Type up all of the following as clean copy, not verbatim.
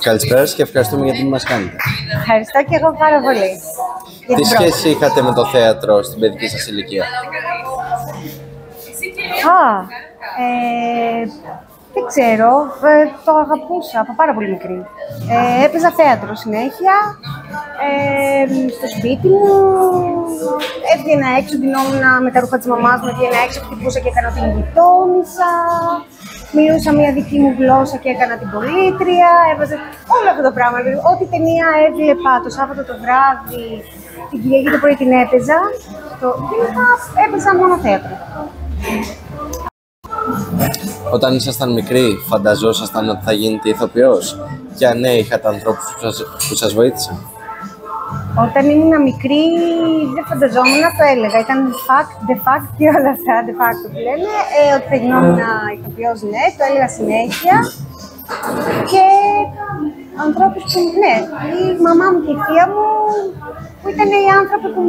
Καλησπέρα σας και ευχαριστούμε για την μας κάνετε. Ευχαριστώ και εγώ πάρα πολύ. Τι σχέση είχατε με το θέατρο στην παιδική σας ηλικία? Δεν ξέρω, το αγαπούσα από πάρα πολύ μικρή. Έπαιζα θέατρο συνέχεια, στο σπίτι μου, έβγαινα έξω, ντυνόμουν με τα ρούχα της μαμάς μου, έβγαινα έξω, χτυπούσα και έκανα την γειτόνισσα, μιλούσα μια δική μου γλώσσα και έκανα την πολίτρια, έβαζα όλο αυτό το πράγμα. Ό,τι ταινία έβλεπα το Σάββατο το βράδυ, την Κυριακή το πρωί την έπαιζα, γενικά έπαιζα μόνο θέατρο. Όταν ήσασταν μικροί, φανταζόσασταν ότι θα γίνετε ηθοποιός? Και αν ναι, είχατε ανθρώπους που σας βοήθησαν? Όταν ήμουν μικρή δεν φανταζόμουν, το έλεγα. Ήταν de fact και όλα αυτά, de facto που λένε, ότι θα γινόμουν ηθοποιός, ναι, το έλεγα συνέχεια. Και ανθρώπους που, ναι, η μαμά μου και η θεία μου, που ήταν οι άνθρωποι που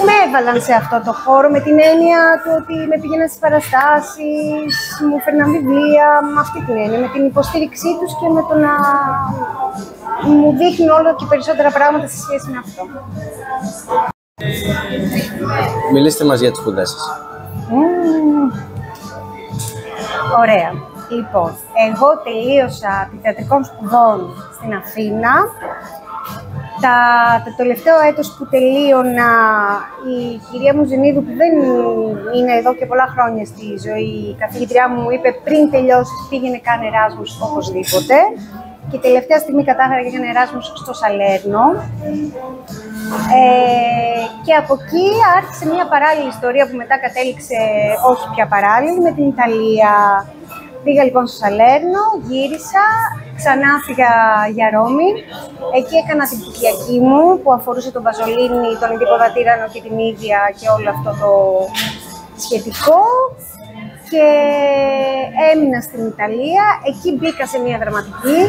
με έβαλαν σε αυτό το χώρο, με την έννοια του ότι με πήγαιναν στις παραστάσεις, μου φέρναν βιβλία, με αυτή την έννοια, με την υποστήριξή τους και με το να μου δείχνει όλο και περισσότερα πράγματα σε σχέση με αυτό. Μιλήστε μας για τις σπουδές σας. Ωραία. Λοιπόν, εγώ τελείωσα θεατρικών σπουδών στην Αθήνα. Το τελευταίο έτος που τελείωνα, η κυρία μου Ζενίδου, που δεν είναι εδώ και πολλά χρόνια στη ζωή, η καθηγήτριά μου είπε πριν τελειώσεις πήγαινε κάνε Εράσμους οπωσδήποτε. Και τελευταία στιγμή κατάφερα και έκανε Εράσμους στο Σαλέρνο. Και από εκεί άρχισε μια παράλληλη ιστορία που μετά κατέληξε όχι πια παράλληλη με την Ιταλία. Πήγα λοιπόν στο Σαλέρνο, γύρισα, ξανά φύγα για Ρώμη. Εκεί έκανα την πτυχιακή μου που αφορούσε τον Παζολίνη, τον Ειδικοδατήρανο και την ίδια και όλο αυτό το σχετικό. Και έμεινα στην Ιταλία, εκεί μπήκα σε μια δραματική.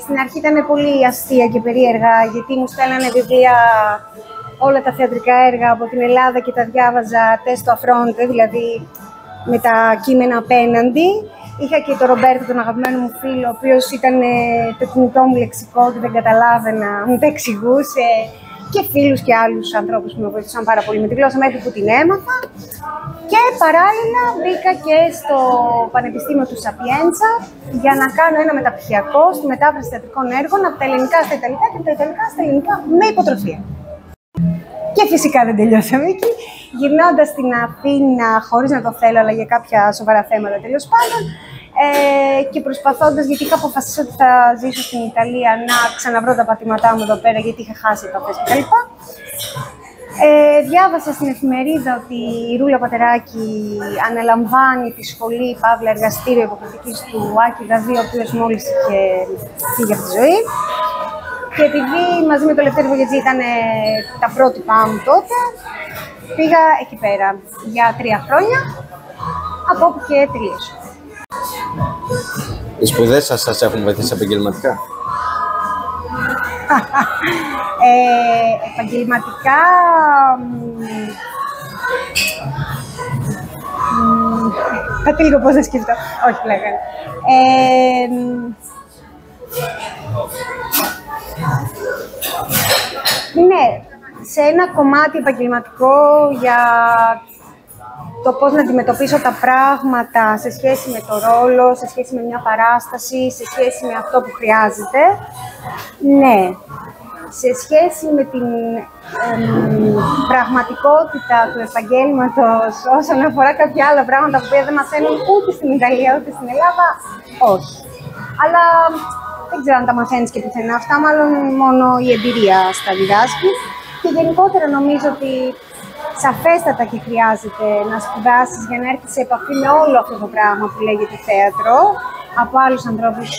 Στην αρχή ήταν πολύ αστεία και περίεργα, γιατί μου στέλνανε βιβλία, όλα τα θεατρικά έργα από την Ελλάδα και τα διάβαζα τέστο αφρόντε, δηλαδή με τα κείμενα απέναντι. Είχα και τον Ρομπέρτο, τον αγαπημένο μου φίλο, ο οποίος ήταν το κινητό μου λεξικό και δεν καταλάβαινα, μου τα εξηγούσε. Και φίλους και άλλους ανθρώπους που με βοήθησαν πάρα πολύ με τη γλώσσα μέχρι που την έμαθα. Και παράλληλα μπήκα και στο Πανεπιστήμιο του Σαπιέντσα για να κάνω ένα μεταπτυχιακό στη μετάφραση θεατρικών έργων από τα ελληνικά στα ιταλικά και από τα ιταλικά στα ελληνικά με υποτροφία. Και φυσικά δεν τελειώσαμε εκεί. Γυρνώντας στην Αθήνα, χωρίς να το θέλω, αλλά για κάποια σοβαρά θέματα τέλος πάντων, και προσπαθώντας, γιατί είχα αποφασίσει ότι θα ζήσω στην Ιταλία, να ξαναβρω τα πατήματά μου εδώ πέρα, γιατί είχα χάσει επαφές κτλ. Διάβασα στην εφημερίδα ότι η Ρούλα Πατεράκη αναλαμβάνει τη σχολή Παύλα Εργαστήριο Υποκριτικής του Άκη Δαδί, ο οποίος μόλις είχε φύγει από τη ζωή. Και επειδή μαζί με το Λευτέρη Βογετζή ήταν τα πρότυπά μου τότε, πήγα εκεί πέρα για 3 χρόνια, από όπου και τελείωσα. Οι σπουδές σας έχουν βοηθήσει επαγγελματικά? Επαγγελματικά... Πάτε λίγο πώς να σκεφτώ. Όχι, πλέον. Ναι, σε ένα κομμάτι επαγγελματικό για το πώς να αντιμετωπίσω τα πράγματα σε σχέση με το ρόλο, σε σχέση με μια παράσταση, σε σχέση με αυτό που χρειάζεται. Ναι, σε σχέση με την πραγματικότητα του επαγγέλματος όσον αφορά κάποια άλλα πράγματα που δεν μαθαίνουν ούτε στην Ιταλία ούτε στην Ελλάδα, όχι. Αλλά δεν ξέρω αν τα μαθαίνεις και πουθενά αυτά, μάλλον μόνο η εμπειρία στα διδάσκει. Και γενικότερα νομίζω ότι σαφέστατα και χρειάζεται να σπουδάσεις για να έρθεις σε επαφή με όλο αυτό το πράγμα που λέγεται θέατρο από άλλους ανθρώπους,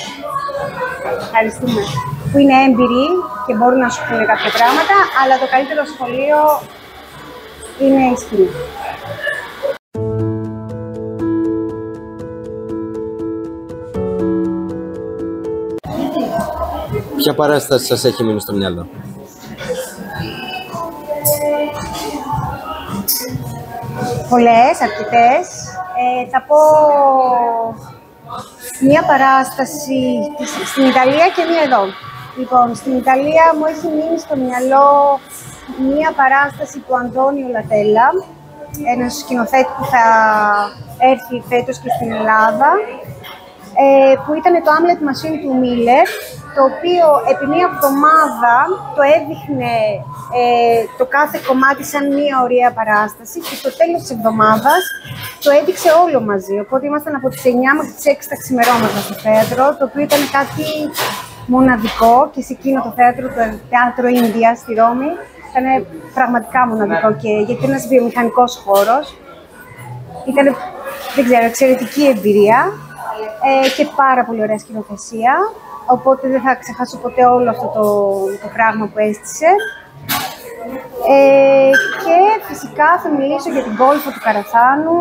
ευχαριστούμε, που είναι έμπειροι και μπορούν να σου πούνε κάποια πράγματα, αλλά το καλύτερο σχολείο είναι η σκηνή. Ποια παράσταση σας έχει μείνει στο μυαλό? Πολλές, αρκετές. Θα πω μία παράσταση στην Ιταλία και μία εδώ. Λοιπόν, στην Ιταλία μου έχει μείνει στο μυαλό μία παράσταση του Αντώνιο Λατέλα, ένας σκηνοθέτη που θα έρθει φέτος και στην Ελλάδα, που ήταν το Hamlet Machine του Μίλερ, το οποίο επί μία εβδομάδα το έδειχνε το κάθε κομμάτι σαν μία ωραία παράσταση και στο τέλος της εβδομάδας το έδειξε όλο μαζί. Οπότε ήμασταν από τις 9 μέχρι τις 6 τα ξημερώματα στο θέατρο, το οποίο ήταν κάτι μοναδικό και σε εκείνο το θέατρο, το Θέατρο Ίνδια στη Ρώμη, ήταν πραγματικά μοναδικό και γιατί ένας βιομηχανικός χώρος. Ήταν, δεν ξέρω, εξαιρετική εμπειρία και πάρα πολύ ωραία σκηνοθεσία. Οπότε δεν θα ξεχάσω ποτέ όλο αυτό το πράγμα που έστησε. Και φυσικά θα μιλήσω για την κόλφο του Καραθάνου,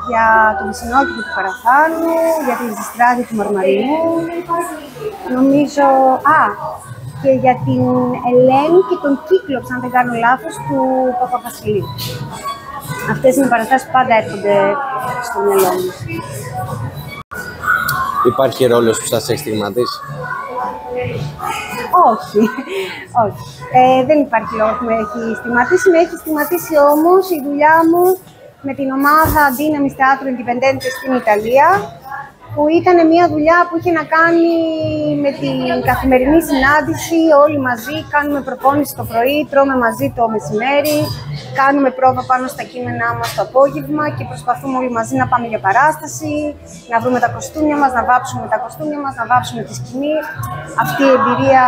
για το μεσηνόκηπο του Καραθάνου, για τη Λυσιστράτη του Μαρμαρινού. Νομίζω, και για την Ελένη και τον Κύκλοψ, αν δεν κάνω λάθος, του Παπαβασιλείου. Αυτές είναι οι παραστάσεις που πάντα έρχονται στο μυαλό μου. Υπάρχει ρόλος που σας έχει στιγματίσει? Όχι, όχι. Δεν υπάρχει λόγος που με έχει στιγματίσει. Με έχει στιγματίσει όμως η δουλειά μου με την ομάδα Dinamis Teatro Indipendente στην Ιταλία, που ήταν μια δουλειά που είχε να κάνει με την καθημερινή συνάντηση, όλοι μαζί, κάνουμε προπόνηση το πρωί, τρώμε μαζί το μεσημέρι, κάνουμε πρόβα πάνω στα κείμενά μας το απόγευμα και προσπαθούμε όλοι μαζί να πάμε για παράσταση, να βρούμε τα κοστούμια μας, να βάψουμε τα κοστούμια μας, να βάψουμε τη σκηνή. Αυτή η εμπειρία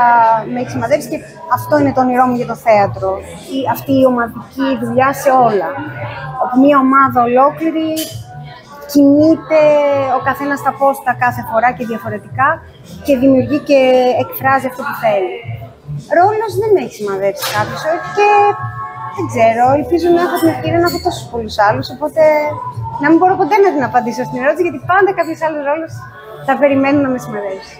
με έχει σημαδέψει και αυτό είναι το όνειρό μου για το θέατρο. Αυτή η ομαδική δουλειά σε όλα. Όπου μια ομάδα ολόκληρη κινείται ο καθένας στα πόστα κάθε φορά και διαφορετικά και δημιουργεί και εκφράζει αυτό που θέλει. Ρόλος δεν με έχει σημαδέψει κάποιος και δεν ξέρω, ελπίζω να έχω την ευκαιρία να έχω τόσους πολλούς άλλους, οπότε να μην μπορώ ποτέ να την απαντήσω στην ερώτηση, γιατί πάντα κάποιος άλλος ρόλος θα περιμένουν να με σημαδέψει.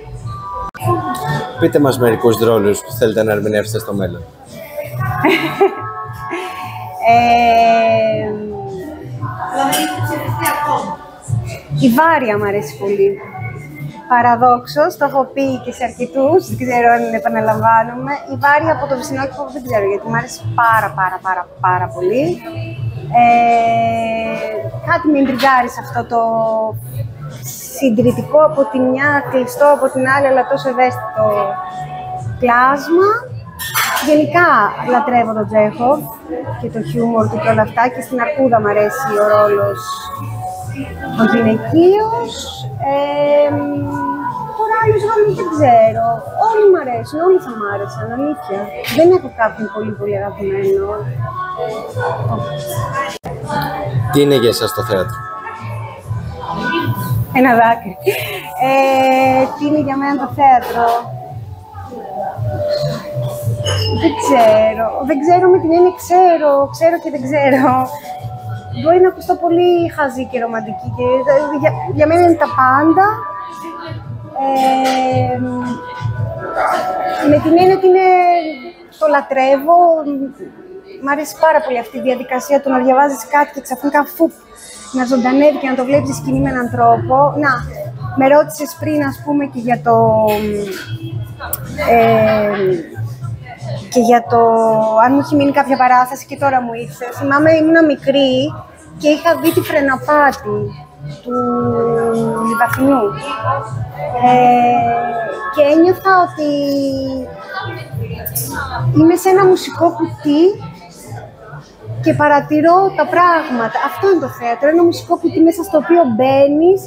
Πείτε μας μερικούς ρόλους που θέλετε να ερμηνεύσετε στο μέλλον. Η Βάρια μου αρέσει πολύ. Παραδόξως, το έχω πει και σε αρκετούς, δεν ξέρω αν επαναλαμβάνομαι. Η Βάρια από το Βυσσινόκηπο δεν ξέρω γιατί μου αρέσει πάρα πολύ. Κάτι με εντριγκάρει σε αυτό το συντηρητικό από τη μια, κλειστό από την άλλη, αλλά τόσο ευαίσθητο κλάσμα. Γενικά λατρεύω τον Τσέχοφ και το χιούμορ του και όλα αυτά και στην Αρκούδα μου αρέσει ο ρόλος ο γυναικείος. Τώρα άλλους ρόλους δεν ξέρω. Όλοι μου αρέσουν, όλοι θα μ' άρεσαν, αλήθεια. Δεν έχω κάποιον πολύ αγαπημένο. Τι είναι για εσάς το θέατρο? Ένα δάκρυ. Τι είναι για μένα το θέατρο? Δεν ξέρω με την έννοια ξέρω και δεν ξέρω. Μπορεί να ακουστώ πολύ χαζή και ρομαντική και για μένα είναι τα πάντα. Με την έννοια ότι το λατρεύω. Μ' αρέσει πάρα πολύ αυτή η διαδικασία του να διαβάζεις κάτι και ξαφνικά να ζωντανεύει και να το βλέπεις σκηνή με έναν τρόπο. Να, με ρώτησες πριν, ας πούμε, και για αν μου έχει μείνει κάποια παράσταση και τώρα μου ήρθε. Θυμάμαι, ήμουν μικρή και είχα δει τη Φρεναπάτη του Λιβαθινού. Και ένιωθα ότι είμαι σε ένα μουσικό κουτί και παρατηρώ τα πράγματα. Αυτό είναι το θέατρο, ένα μουσικό κουτί μέσα στο οποίο μπαίνεις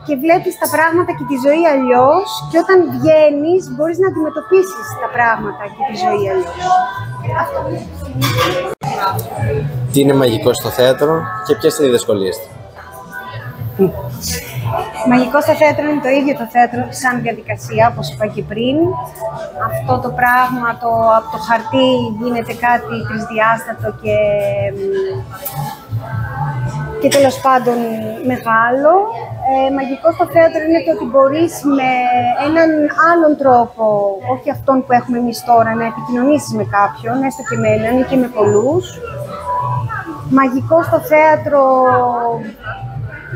και βλέπεις τα πράγματα και τη ζωή αλλιώς και όταν βγαίνεις μπορείς να αντιμετωπίσεις τα πράγματα και τη ζωή αλλιώς. Αυτό. Τι είναι μαγικό στο θέατρο και ποιες είναι οι δυσκολίες του? Μαγικό στο θέατρο είναι το ίδιο το θέατρο σαν διαδικασία, όπως είπα και πριν. Αυτό το πράγμα από το χαρτί γίνεται κάτι τρισδιάστατο και τέλος πάντων μεγάλο. Μαγικό στο θέατρο είναι το ότι μπορείς με έναν άλλον τρόπο, όχι αυτόν που έχουμε εμείς τώρα, να επικοινωνήσεις με κάποιον, έστω και με έναν ή και με πολλούς. Μαγικό στο θέατρο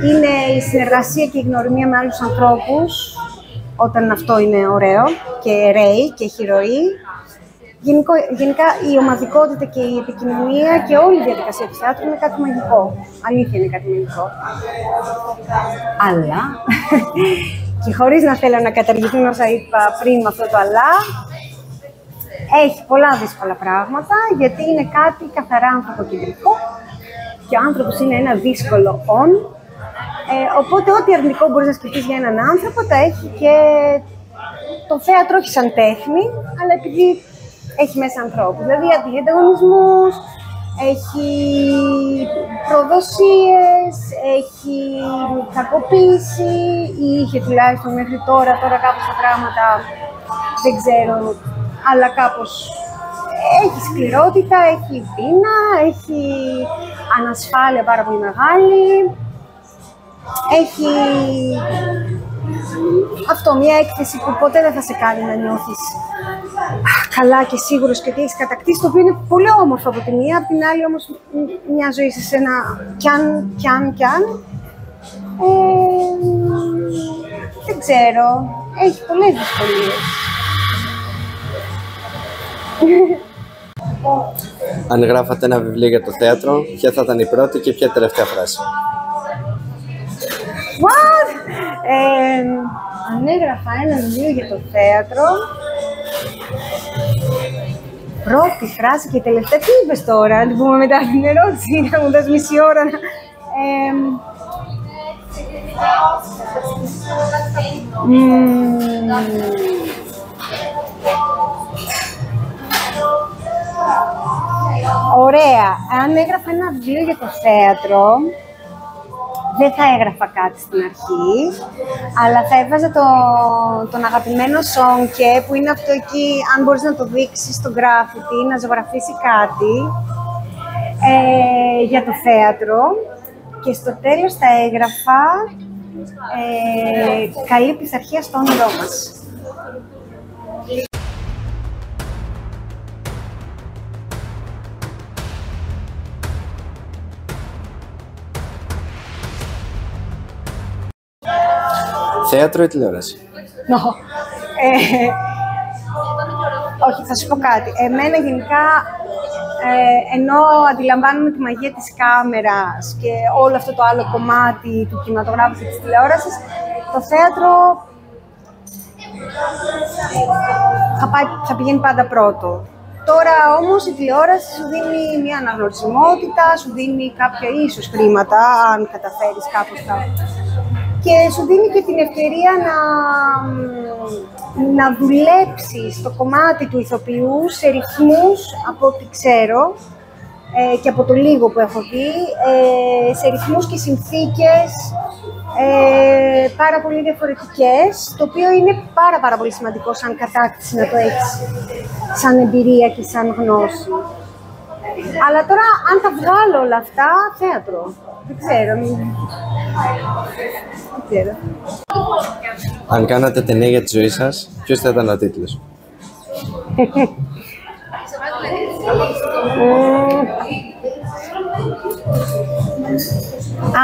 είναι η συνεργασία και η γνωριμία με άλλους ανθρώπους, όταν αυτό είναι ωραίο και ρέει και έχει ροή. Γενικά η ομαδικότητα και η επικοινωνία και όλη η διαδικασία του θεάτρου είναι κάτι μαγικό. Αλήθεια είναι κάτι μαγικό. Αλλά, και χωρίς να θέλω να καταργηθούν όσα είπα πριν με αυτό το αλλά, έχει πολλά δύσκολα πράγματα, γιατί είναι κάτι καθαρά ανθρωποκεντρικό και ο άνθρωπος είναι ένα δύσκολο «ον». Οπότε ό,τι αρνητικό μπορείς να σκεφτείς για έναν άνθρωπο, τα έχει και το θέατρο, όχι σαν τέχνη, αλλά επειδή έχει μέσα ανθρώπους. Δηλαδή ανταγωνισμούς, έχει προδοσίες, έχει κακοποίηση ή είχε τουλάχιστον μέχρι τώρα κάπως τα πράγματα, δεν ξέρω, αλλά κάπως έχει σκληρότητα, έχει πείνα, έχει ανασφάλεια πάρα πολύ μεγάλη, έχει αυτό, μια έκθεση που ποτέ δεν θα σε κάνει να νιώθεις καλά και σίγουρος και ότι έχεις κατακτήσει, το οποίο είναι πολύ όμορφο από τη μία, από την άλλη όμως μια ζωή σε σένα κι αν. Δεν ξέρω, έχει πολλές δυσκολίες. Αν γράφατε ένα βιβλίο για το θέατρο, ποια θα ήταν η πρώτη και ποια τελευταία φράση? What? Αν έγραφα ένα βιβλίο για το θέατρο, πρώτη φράση και τελευταία, τι είπες τώρα, να την πούμε μετά την ερώτηση, να μου δώσει μισή ώρα να... Ωραία. Αν έγραφα ένα βιβλίο για το θέατρο, δεν θα έγραφα κάτι στην αρχή, αλλά θα έβαζα τον αγαπημένο Σόνκε, που είναι αυτό εκεί, αν μπορείς να το δείξεις στο γκράφιτι, να ζωγραφίσει κάτι για το θέατρο. Και στο τέλος θα έγραφα καλή πειθαρχία στο όνειρό μας. Θέατρο ή τηλεόραση? Όχι, θα σου πω κάτι. Εμένα γενικά, ενώ αντιλαμβάνομαι τη μαγεία της κάμερας και όλο αυτό το άλλο κομμάτι του κινηματογράφου και της τηλεόρασης, το θέατρο θα πηγαίνει πάντα πρώτο. Τώρα όμως η τηλεόραση σου δίνει μια αναγνωρισιμότητα, σου δίνει κάποια ίσως χρήματα, αν καταφέρεις κάπως και σου δίνει και την ευκαιρία να δουλέψεις το κομμάτι του ηθοποιού σε ρυθμούς, από ό,τι ξέρω και από το λίγο που έχω δει, σε ρυθμούς και συνθήκες πάρα πολύ διαφορετικές, το οποίο είναι πάρα πολύ σημαντικό σαν κατάκτηση να το έχεις σαν εμπειρία και σαν γνώση. Αλλά τώρα, αν τα βγάλω όλα αυτά, θέατρο. Δεν ξέρω. Αν κάνατε ταινία για τη ζωή σας, ποιος θα ήταν ο τίτλος?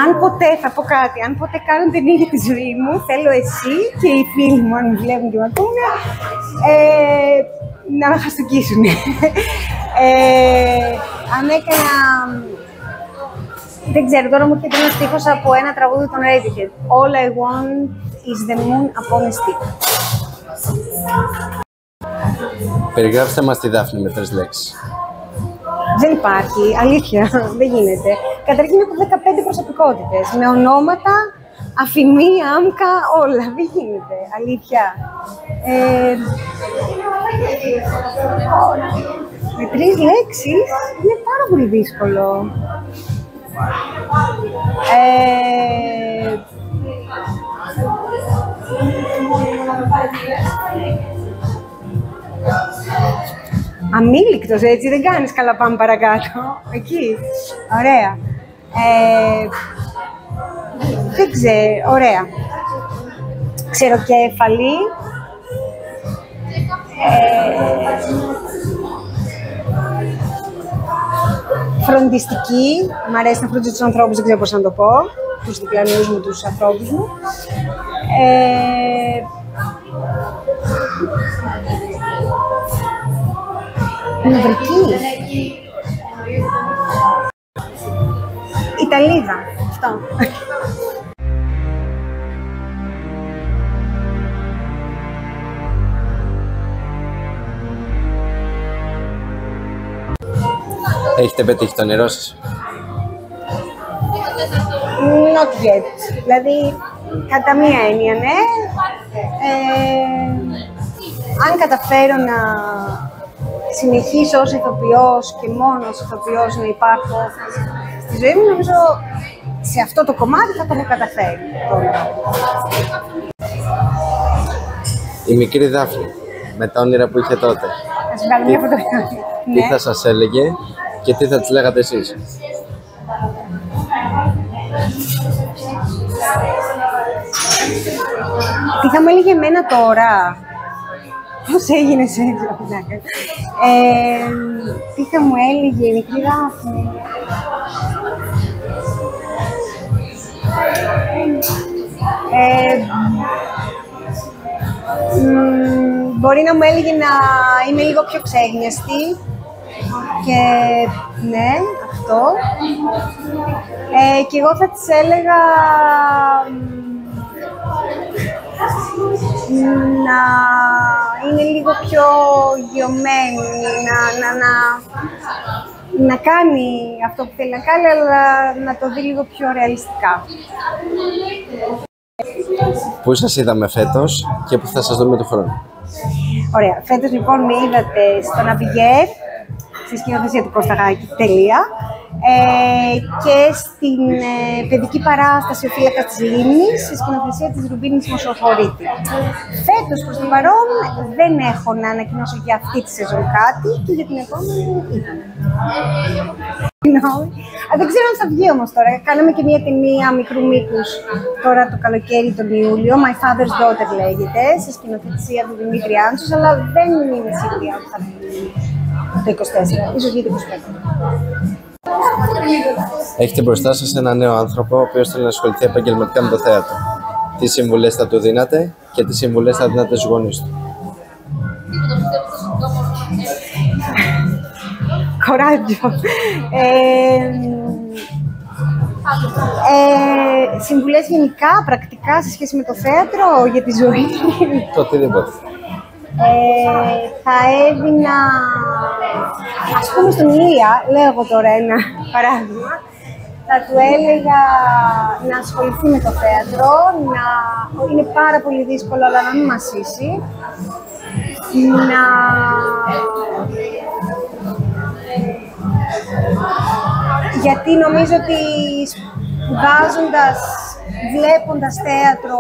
Αν ποτέ, θα πω κάτι, αν ποτέ κάνω ταινία για τη ζωή μου, θέλω εσύ και οι φίλοι μου, αν με βλέπουν και με ακούνε, να με χαστοκίσουν. Αν έκανα... Δεν ξέρω, τώρα μου έρχεται ένας στίχος από ένα τραγούδι των Radiohead. All I want is the moon upon a stick. Περιγράψτε μας τη Δάφνη με 3 λέξεις. Δεν υπάρχει, αλήθεια, δεν γίνεται. Καταρχήν έχω 15 προσωπικότητες, με ονόματα, αφημί, άμκα, όλα. Δεν γίνεται, αλήθεια. Με 3 λέξεις είναι πάρα πολύ δύσκολο. Αμήλικτος, έτσι, δεν κάνεις καλά, πάμε παρακάτω. Εκεί, ωραία. Δεν ξέρω, ωραία. Ξεροκέφαλη. Φροντιστική. Μ' αρέσει να φροντίζω τους ανθρώπους, δεν ξέρω πώς να το πω. τους διπλανούς μου, τους ανθρώπους μου. Νευρική. Ιταλίδα. Αυτό. Έχετε πετύχει το όνειρό σας? Not yet. Δηλαδή, κατά μία έννοια, ναι. Αν καταφέρω να συνεχίσω ως ηθοποιός και μόνο ως ηθοποιός να υπάρχω στη ζωή μου, νομίζω σε αυτό το κομμάτι θα το έχω καταφέρει τώρα. Η μικρή Δάφνη, με τα όνειρα που είχε τότε, Θα σας βγάλω μια φωτογραφία. τι θα σας έλεγε και τι θα της λέγατε εσείς? Τι θα μου έλεγε εμένα τώρα? Πώς έγινες έτσι? Τι θα μου έλεγε η μικρή Δάφνη? Μπορεί να μου έλεγε να είμαι λίγο πιο ξέγνιαστη και ναι, αυτό. Και εγώ θα της έλεγα να είναι λίγο πιο γιωμένη, να κάνει αυτό που θέλει να κάνει, αλλά να το δει λίγο πιο ρεαλιστικά. Πού σας είδαμε φέτος και πού θα σας δούμε του χρόνου? Ωραία. Φέτος λοιπόν με είδατε στον Αμπιγέρ, στη σκηνοθεσία του Κωσταγάκη, τελεία. Και στην παιδική παράσταση «Ο Φύλακας της Λίμνης», στη σκηνοθεσία της Ρουμπίνης Μοσοφορίτη. Φέτος προς το παρόν δεν έχω να ανακοινώσω για αυτή τη σεζόν κάτι και για την επόμενη είδαμε. Δεν ξέρω αν θα βγει όμως τώρα. Κάναμε και μια ταινία μικρού μήκους τώρα το καλοκαίρι τον Ιούλιο, My Father's Daughter λέγεται, σε σκηνοθεσία του Δημήτρη Άντσος, αλλά δεν είμαι σίγουρη αν θα βγει το 24, ίσως βγει το 25. Έχετε μπροστά σας έναν νέο άνθρωπο, ο οποίος θέλει να ασχοληθεί επαγγελματικά με το θέατρο. Τι συμβουλές θα του δίνατε και τι συμβουλές θα δίνατε στους γονείς του? Κοράτζο. Συμβουλές γενικά, πρακτικά, σε σχέση με το θέατρο, για τη ζωή. Το οτιδήποτε. Θα έδινα, ας πούμε στον Ηλία, λέω εγώ τώρα ένα παράδειγμα, θα του έλεγα να ασχοληθεί με το θέατρο, είναι πάρα πολύ δύσκολο, αλλά να μην μασίσει, γιατί νομίζω ότι σπουδάζοντας, βλέποντας θέατρο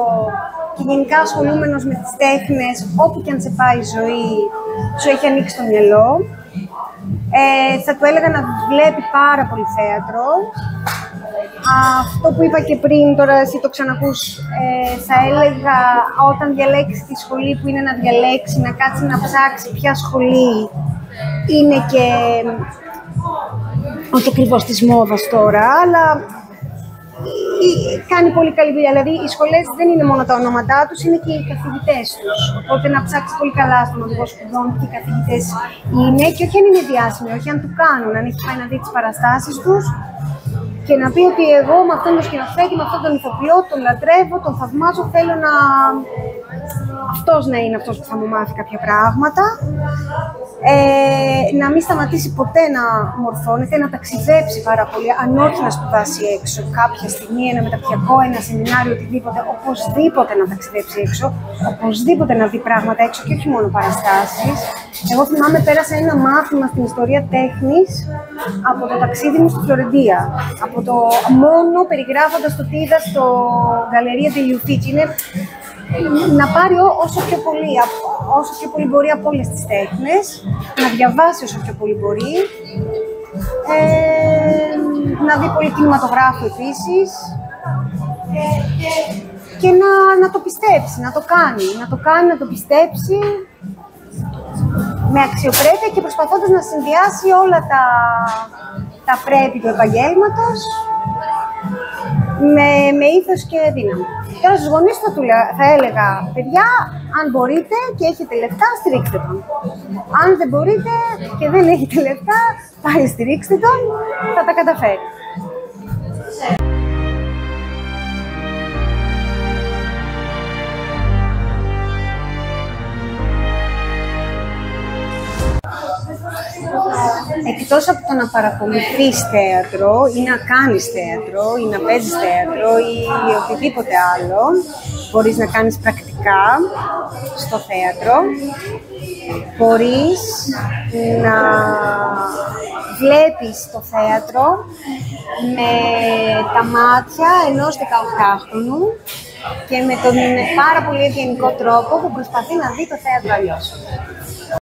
και γενικά ασχολούμενος με τις τέχνες, όπου και αν σε πάει η ζωή, σου έχει ανοίξει το μυαλό. Θα του έλεγα να βλέπει πάρα πολύ θέατρο. Αυτό που είπα και πριν, τώρα εσύ το ξανακούς, θα έλεγα όταν διαλέξει τη σχολή που είναι να διαλέξει, να κάτσει να ψάξει ποια σχολή είναι και όχι ακριβώς της μόδας τώρα, αλλά κάνει πολύ καλή δουλειά. Δηλαδή, οι σχολές δεν είναι μόνο τα ονόματά τους, είναι και οι καθηγητές τους. Οπότε να ψάξει πολύ καλά στον οδηγό σπουδών και οι καθηγητές είναι, και όχι αν είναι διάσημοι, όχι αν του κάνουν, αν έχει πάει να δει τις παραστάσεις τους και να πει ότι εγώ με αυτόν τον σκηνοθέτη, με αυτόν τον ηθοποιό, τον λατρεύω, τον θαυμάζω, θέλω να αυτός να είναι αυτός που θα μου μάθει κάποια πράγματα. Να μην σταματήσει ποτέ να μορφώνεται, να ταξιδέψει πάρα πολύ, αν όχι να σπουδάσει έξω κάποια στιγμή, ένα μεταπτυχιακό, ένα σεμινάριο, οτιδήποτε, οπωσδήποτε να ταξιδέψει έξω, οπωσδήποτε να δει πράγματα έξω και όχι μόνο παραστάσεις. Εγώ θυμάμαι, πέρασα ένα μάθημα στην ιστορία τέχνης από το ταξίδι μου στη Φλωρεντία. Από το μόνο περιγράφοντας το τι είδα στο Galleria degli Uffizi. Είναι να πάρει όσο πιο πολύ μπορεί από όλες τις τέχνες, να διαβάσει όσο πιο πολύ μπορεί, να δει πολύ κινηματογράφο επίσης και να το πιστέψει, να το πιστέψει με αξιοπρέπεια και προσπαθώντας να συνδυάσει όλα τα πρέπει του επαγγέλματος, με ήθος και δύναμη. Τώρα στους γονείς θα έλεγα, παιδιά, αν μπορείτε και έχετε λεφτά, στηρίξτε τον. Αν δεν μπορείτε και δεν έχετε λεφτά, πάλι στηρίξτε τον, θα τα καταφέρει. Εκτός από το να παρακολουθείς θέατρο ή να κάνεις θέατρο ή να παίζεις θέατρο ή οτιδήποτε άλλο, μπορείς να κάνεις πρακτικά στο θέατρο, μπορείς να βλέπεις το θέατρο με τα μάτια ενός 18χρονου και με τον πάρα πολύ ευγενικό τρόπο που προσπαθεί να δει το θέατρο αλλιώς.